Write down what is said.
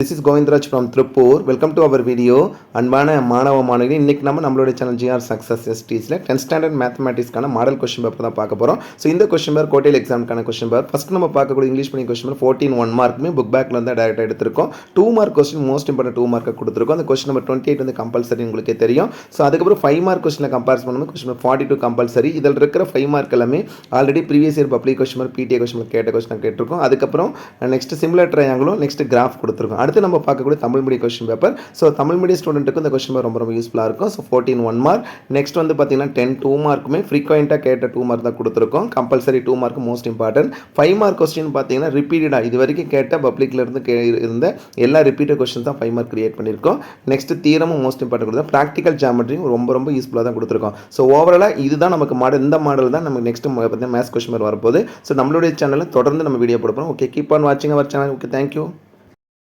This is Govindraj from Tripur. Welcome to our video. அன்பான மாணவ மாணவிகள், இன்னைக்கு நம்மளோட சேனல் ஜிஆர் சக்ஸஸ் எஸ்டிஸில் 10th ஸ்டாண்டர்ட் மேத்தமேட்டிக்ஸ்க்கான மாடல் கொஸ்டின் பேப்பர் தான் பார்க்க போகிறோம். ஸோ இந்த கொஸ்டின் பேப்பர் கோட்டையில் எக்ஸாமுக்கான கொஸ்டின் பேப்பர். ஃபஸ்ட் நம்ம பார்க்கக்கூடிய இங்கிலீஷ் பண்ணி கொஸ்டின் பேப்பர் 14 1 மார்க்குமே புக் பேக்கில் வந்து டேரெக்டாக எடுத்திருக்கோம். 2 மார்க் கொஸ்டின் மோஸ்ட் இம்பார்ட்டன் 2 மார்க்கை கொடுத்துருக்கோம். அந்த கொஸ்டின் நம்பர் 28 வந்து கம்பல்சரி உங்களுக்கே தெரியும். ஸோ அதுக்கப்புறம் 5 மார்க் கொஸ்டினை கம்பேர் பண்ணும்போது கொஸ்டின் நம்பர் 42 கம்பல்சரி. இதில் இருக்கிற 5 மார்க் எல்லாமே already previous year public question paper PTA question கேட்ட கொஸ்டின் கேட்டிருக்கோம். அதுக்கப்புறம் நெக்ஸ்ட் சிமிலர் ட்ரையாங்கிளும் நெக்ஸ்ட் கிராஃப் கொடுத்துருக்கோம். அடுத்து நம்ம பார்க்கக்கூடிய Tamil medium question paper. So Tamil medium ஸ்டூடெண்ட்டுக்கு இந்த கொஸ்டின் பேப்பர் ரொம்ப யூஸ்ஃபுல்லாக இருக்கும். So 14 1 mark. நெக்ஸ்ட் வந்து பார்த்தீங்கன்னா 10 2 மார்க்குமே ஃப்ரீக்வெண்ட்டாக கேட்ட 2 மார்க் தான் கொடுத்துருக்கோம். Compulsory 2 mark most important. 5 mark question பார்த்தீங்கன்னா ரிப்பீட்டடாக இது வரைக்கும் கேட்ட பப்ளிக்ல இருந்து இருந்த எல்லா ரிப்பீட்டட் கொஸ்டின் தான் 5 மார்க் கிரியேட் பண்ணியிருக்கோம். நெக்ஸ்ட் தீரமும் மோஸ்ட் இம்பார்ட்டன்ட் கொடுத்தோம். ப்ராக்டிக்கல் ஜாமெட்ரியும் ரொம்ப யூஸ்ஃபுல்லாக தான் கொடுத்துருக்கோம். ஸோ ஓவராலாக இதுதான் நமக்கு மாடல். இந்த மாடல் தான் நமக்கு நெக்ஸ்ட் மேத்ஸ் கொஸ்டின் வரப்போகுது. ஸோ நம்மளுடைய சேனலில் தொடர்ந்து நம்ம வீடியோ போடுறோம். ஓகே, கீப் ஆன் வாட்சிங் அவர் சேனல். Okay, thank you.